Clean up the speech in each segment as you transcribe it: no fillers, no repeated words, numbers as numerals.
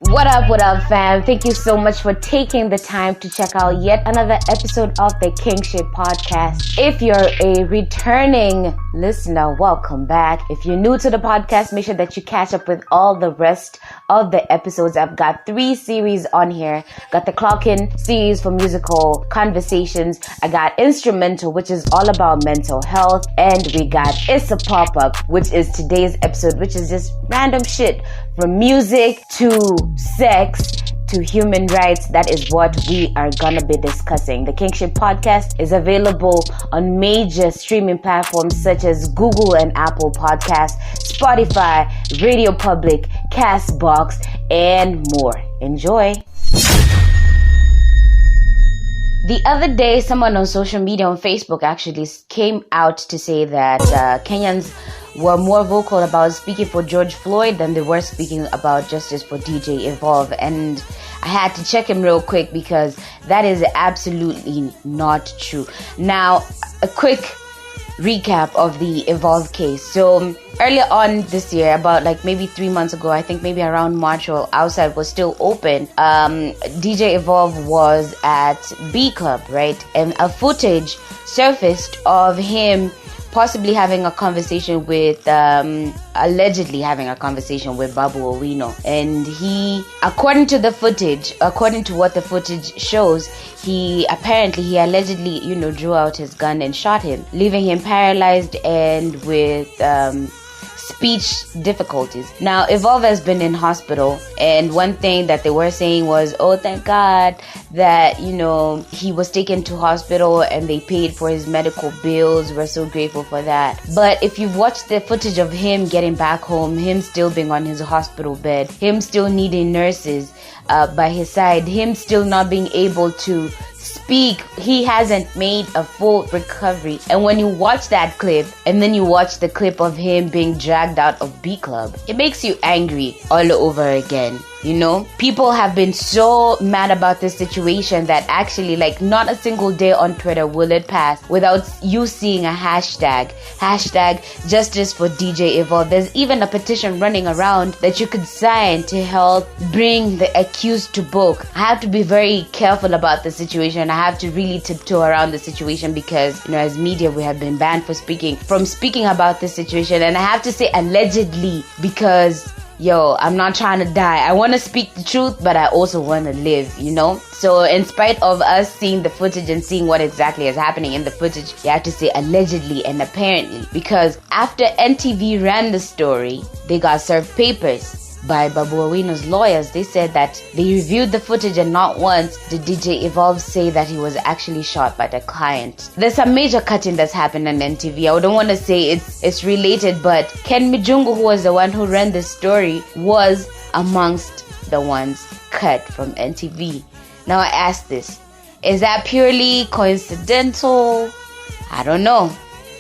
What up, fam? Thank you so much for taking the time to check out yet another episode of the Kingship Podcast. If you're a returning listener, welcome back. If you're new to the podcast, make sure that you catch up with all the rest of the episodes. I've got 3 series on here. Got the Clock-In series for musical conversations. I got Instrumental, which is all about mental health. And we got Issa POPup, which is today's episode, which is just random shit. From music to sex to human rights, that is what we are gonna be discussing. The Kingship Podcast is available on major streaming platforms such as Google and Apple Podcasts, Spotify, Radio Public, Castbox, and more. Enjoy. The other day, someone on social media, on Facebook actually, came out to say that Kenyans were more vocal about speaking for George Floyd than they were speaking about justice for DJ Evolve. And I had to check him real quick because that is absolutely not true. Now, a quick recap of the Evolve case. So earlier on this year, about like maybe 3 months ago, I think maybe around March, or outside was still open, DJ Evolve was at B Club, right? And a footage surfaced of him possibly having a conversation with, allegedly having a conversation with Babu Owino. And he, according to what the footage shows, he allegedly, drew out his gun and shot him, leaving him paralyzed and with, speech difficulties. Now, Evolve has been in hospital, and one thing that they were saying was, oh, thank God that, he was taken to hospital and they paid for his medical bills. We're so grateful for that. But if you've watched the footage of him getting back home, him still being on his hospital bed, him still needing nurses by his side, him still not being able to speak, he hasn't made a full recovery. And when you watch that clip and then you watch the clip of him being dragged out of B Club, it makes you angry all over again. People have been so mad about this situation that actually, like, not a single day on Twitter will it pass without you seeing a hashtag justice for DJ Evolve. There's even a petition running around that you could sign to help bring the accused to book. I have to be very careful about the situation. I have to really tiptoe around the situation because, as media, we have been banned from speaking about this situation. And I have to say allegedly because I'm not trying to die. I want to speak the truth, but I also want to live, So in spite of us seeing the footage and seeing what exactly is happening in the footage, you have to say allegedly and apparently, because after NTV ran the story, they got served papers by Babu Owino's lawyers. They said that they reviewed the footage and not once did DJ Evolve say that he was actually shot by the client. There's some major cutting that's happened on NTV. I don't want to say it's related, but Ken Mijungu, who was the one who ran the story, was amongst the ones cut from NTV. Now I ask this, is that purely coincidental? I don't know.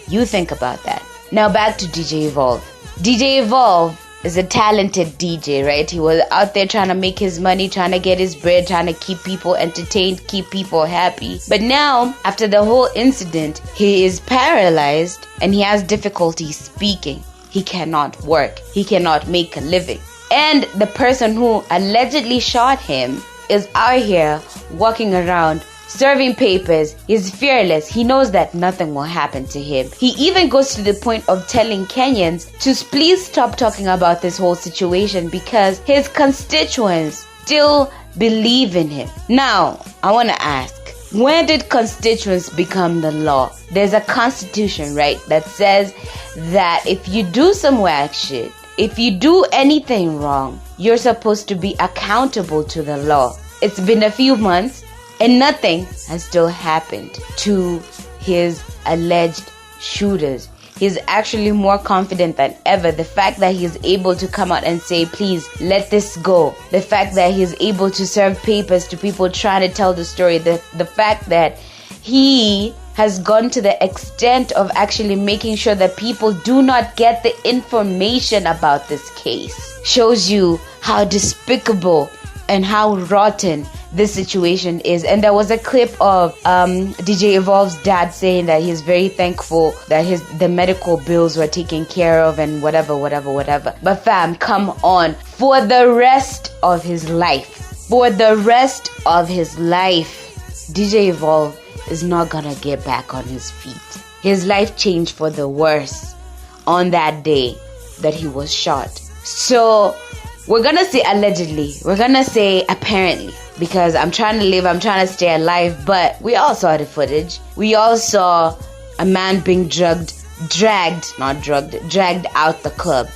You think about that. Now back to DJ Evolve. DJ Evolve is a talented DJ, right? He was out there trying to make his money, trying to get his bread, trying to keep people entertained, keep people happy. But now, after the whole incident, he is paralyzed and he has difficulty speaking. He cannot work. He cannot make a living. And the person who allegedly shot him is out here walking around serving papers. He's fearless. He knows that nothing will happen to him. He even goes to the point of telling Kenyans to please stop talking about this whole situation because his constituents still believe in him. Now, I want to ask, when did constituents become the law? There's a constitution, right, that says that if you do some whack shit, if you do anything wrong, you're supposed to be accountable to the law. It's been a few months and nothing has still happened to his alleged shooters. He's actually more confident than ever. The fact that he's able to come out and say, please let this go. The fact that he's able to serve papers to people trying to tell the story. The fact that he has gone to the extent of actually making sure that people do not get the information about this case shows you how despicable and how rotten this situation is. And there was a clip of DJ Evolve's dad saying that he's very thankful that the medical bills were taken care of and whatever. But fam, come on. For the rest of his life, DJ Evolve is not gonna get back on his feet. His life changed for the worse on that day that he was shot. So we're gonna say allegedly, we're gonna say apparently, because I'm trying to stay alive, but we all saw the footage. We all saw a man being dragged out the club.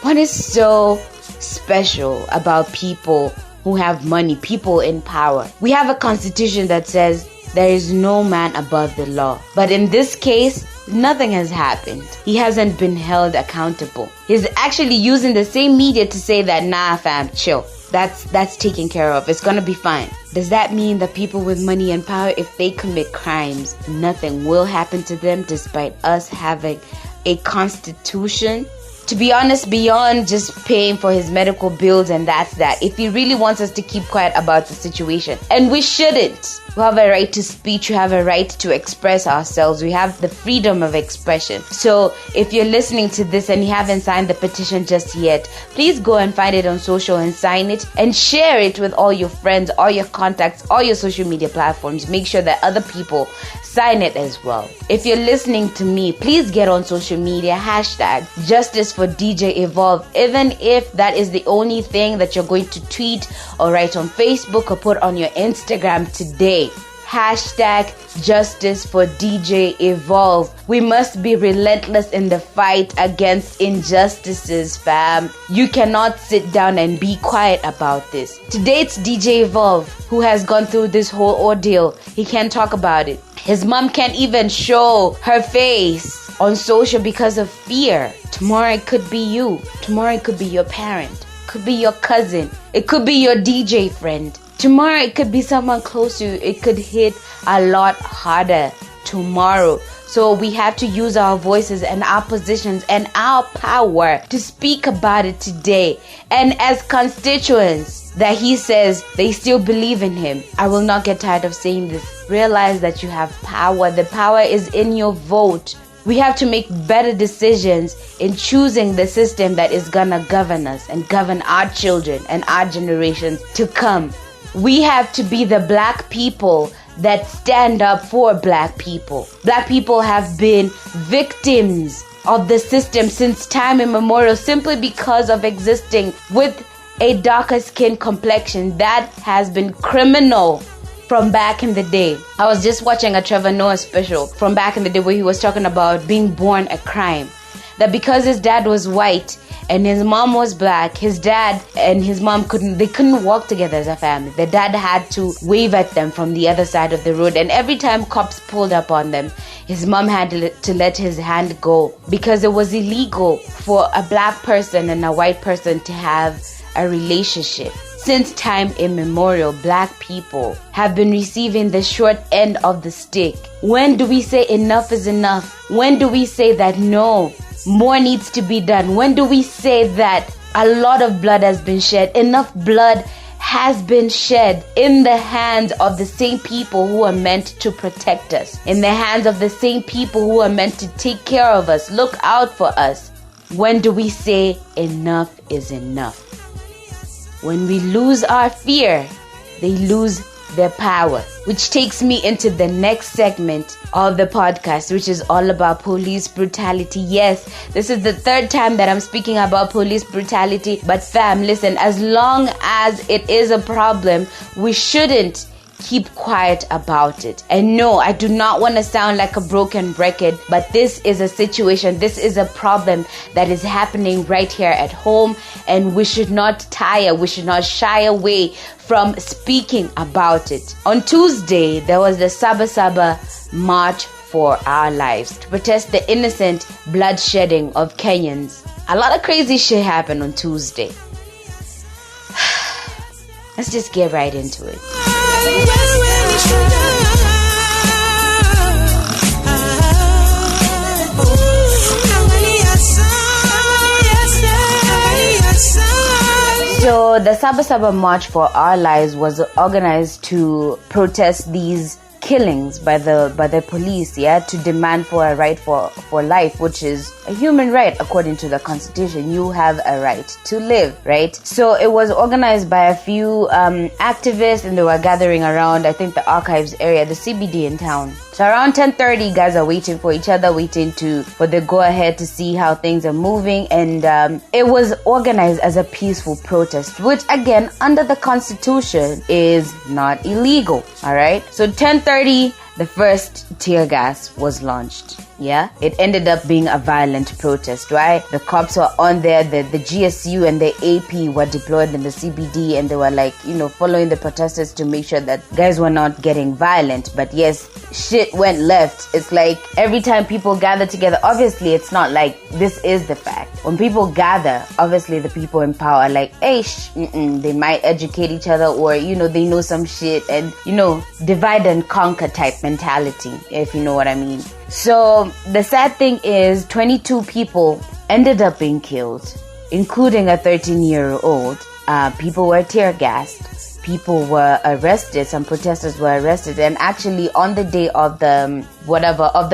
What is so special about people who have money, people in power? We have a constitution that says there is no man above the law. But in this case, nothing has happened. He hasn't been held accountable. He's actually using the same media to say that, nah fam, chill. That's taken care of. It's gonna be fine. Does that mean that people with money and power, if they commit crimes, nothing will happen to them despite us having a constitution? To be honest, beyond just paying for his medical bills and that's that, if he really wants us to keep quiet about the situation, and we shouldn't. We have a right to speech, we have a right to express ourselves, we have the freedom of expression. So if you're listening to this and you haven't signed the petition just yet, please go and find it on social and sign it and share it with all your friends, all your contacts, all your social media platforms. Make sure that other people sign it as well. If you're listening to me, please get on social media, hashtag Justice for DJ Evolve, even if that is the only thing that you're going to tweet or write on Facebook or put on your Instagram today. Hashtag Justice for DJ Evolve. We must be relentless in the fight against injustices, fam. You cannot sit down and be quiet about this. Today it's DJ Evolve who has gone through this whole ordeal. He can't talk about it. His mom can't even show her face on social because of fear. Tomorrow it could be you. Tomorrow it could be your parent. Could be your cousin. It could be your DJ friend. Tomorrow it could be someone close to you. It could hit a lot harder tomorrow. So we have to use our voices and our positions and our power to speak about it today. And as constituents that he says they still believe in him, I will not get tired of saying this. Realize that you have power. The power is in your vote. We have to make better decisions in choosing the system that is gonna govern us and govern our children and our generations to come. We have to be the black people that stand up for black people. Black people have been victims of the system since time immemorial simply because of existing with a darker skin complexion. That has been criminal from back in the day. I was just watching a Trevor Noah special from back in the day where he was talking about being born a crime. That because his dad was white and his mom was black, his dad and his mom couldn't walk together as a family. The dad had to wave at them from the other side of the road, and every time cops pulled up on them, his mom had to let his hand go because it was illegal for a black person and a white person to have a relationship. Since time immemorial, black people have been receiving the short end of the stick. When do we say enough is enough? When do we say that no, more needs to be done? When do we say that a lot of blood has been shed? Enough blood has been shed in the hands of the same people who are meant to protect us, in the hands of the same people who are meant to take care of us, look out for us. When do we say enough is enough? When we lose our fear, they lose their power. Which takes me into the next segment of the podcast, which is all about police brutality. Yes, this is the third time that I'm speaking about police brutality. But fam, listen, as long as it is a problem, we shouldn't keep quiet about it. And no, I do not want to sound like a broken record, but this is a situation, this is a problem that is happening right here at home, and we should not tire, we should not shy away from speaking about it. On Tuesday, there was the Saba March for Our Lives to protest the innocent bloodshedding of Kenyans. A lot of crazy shit happened on Tuesday. Let's just get right into it. So So the Saba Saba March for Our Lives was organized to protest these killings by the police, to demand for a right for life, which is a human right according to the Constitution. You have a right to live, right? So it was organized by a few activists, and they were gathering around, I think, the Archives area, the CBD in town. So around 10:30, guys are waiting for each other, waiting for the go-ahead to see how things are moving. And it was organized as a peaceful protest, which again, under the Constitution, is not illegal. All right. So 10:30, the first tear gas was launched. Yeah, it ended up being a violent protest, right? The cops were on there, the GSU and the AP were deployed in the CBD, and they were like, following the protesters to make sure that guys were not getting violent. But yes, shit went left. It's like every time people gather together, obviously it's not like this is the fact. When people gather, obviously the people in power are like, hey, they might educate each other, or, they know some shit, and, divide and conquer type mentality, if you know what I mean. So the sad thing is 22 people ended up being killed, including a 13-year-old. People were tear gassed. People were arrested. Some protesters were arrested. And actually on the day of the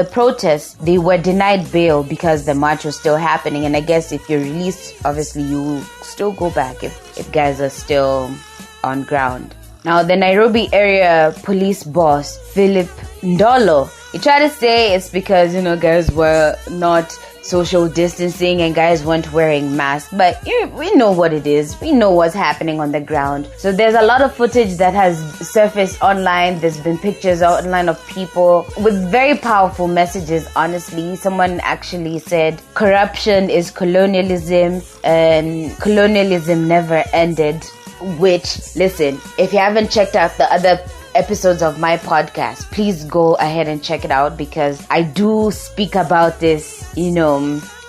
protest, they were denied bail because the march was still happening. And I guess if you're released, obviously you will still go back if guys are still on ground. Now, the Nairobi area police boss, Philip Ndolo, he tried to say it's because, guys were not social distancing and guys weren't wearing masks. But we know what it is. We know what's happening on the ground. So there's a lot of footage that has surfaced online. There's been pictures online of people with very powerful messages, honestly. Someone actually said, corruption is colonialism and colonialism never ended. Which, listen, if you haven't checked out the other episodes of my podcast, please go ahead and check it out, because I do speak about this, in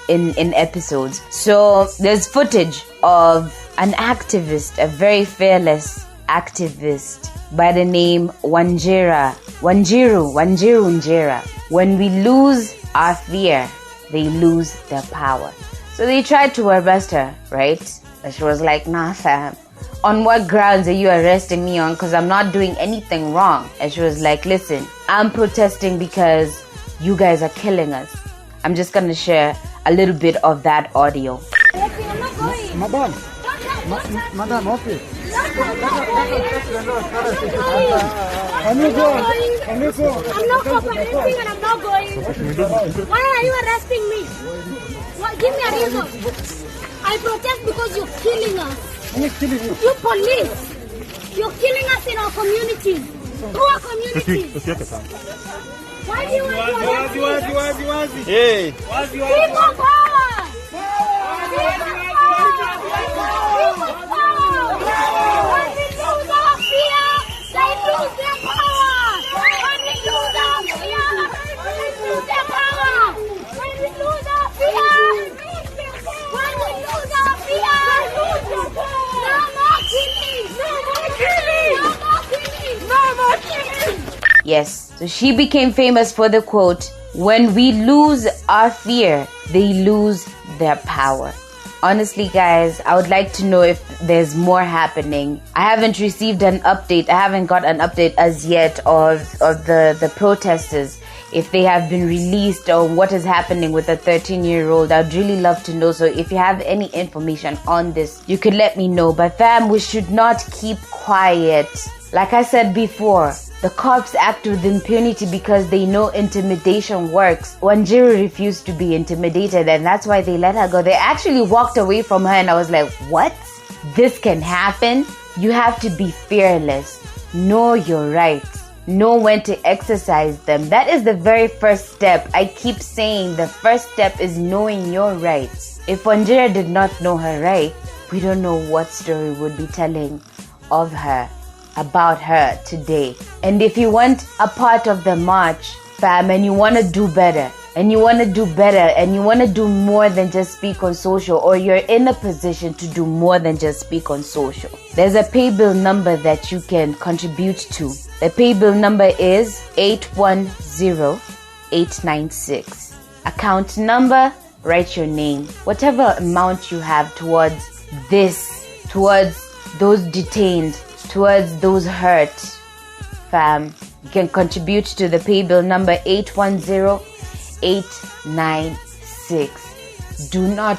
episodes. So there's footage of an activist, a very fearless activist by the name Wanjiru Njera. When we lose our fear, they lose their power. So they tried to arrest her, right? And she was like, nah, fam. On what grounds are you arresting me on? Because I'm not doing anything wrong. And she was like, listen, I'm protesting because you guys are killing us. I'm just going to share a little bit of that audio. Madam, okay. I'm not cooperating and I'm not going. Why are you arresting me? Give me a reason. I protest because you're killing us. Who's killing you? You police. You're killing us in our community. Through our community. Why do you want to arrest me? Hey. People power! When we lose our fear, they lose their power. When we lose our fear, they lose their power. When we lose our fear, when we lose our fear, no more killing. No more killing. No more killing. No more killing. Yes, so she became famous for the quote, when we lose our fear, they lose their power. Honestly, guys, I would like to know if there's more happening. I haven't received an update. I haven't got an update as yet of the protesters, if they have been released or what is happening with the 13-year-old. I'd really love to know. So if you have any information on this, you could let me know. But fam, we should not keep quiet. Like I said before, the cops act with impunity because they know intimidation works. Wanjiru refused to be intimidated, and that's why they let her go. They actually walked away from her, and I was like, what? This can happen? You have to be fearless. Know your rights. Know when to exercise them. That is the very first step. I keep saying the first step is knowing your rights. If Wanjiru did not know her right, we don't know what story would be telling of her, about her today. And if you want a part of the march, fam, and you want to do better, and you want to do better, and you want to do more than just speak on social, or you're in a position to do more than just speak on social, there's a pay bill number that you can contribute to. The pay bill number is 810896. Account number, write your name. Whatever amount you have towards this, towards those detained, towards those hurt, fam. You can contribute to the pay bill number 810896. Do not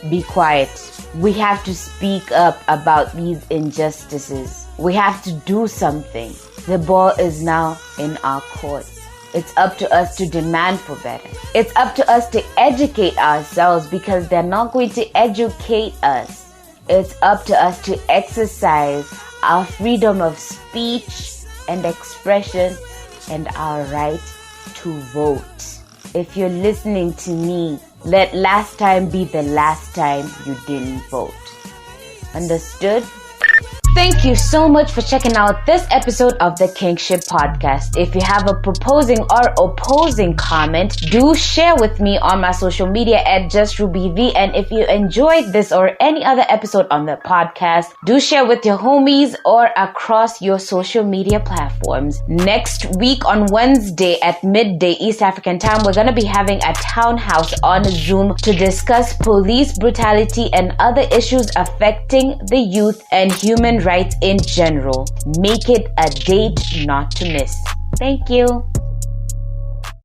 be quiet. We have to speak up about these injustices. We have to do something. The ball is now in our courts. It's up to us to demand for better. It's up to us to educate ourselves because they're not going to educate us. It's up to us to exercise our freedom of speech and expression and our right to vote. If you're listening to me, let last time be the last time you didn't vote. Understood? Thank you so much for checking out this episode of the Kingship Podcast. If you have a proposing or opposing comment, do share with me on my social media at JustRubyV. And if you enjoyed this or any other episode on the podcast, do share with your homies or across your social media platforms. Next week on Wednesday at midday East African time, we're going to be having a town house on Zoom to discuss police brutality and other issues affecting the youth and human rights in general. Make it a date not to miss. Thank you.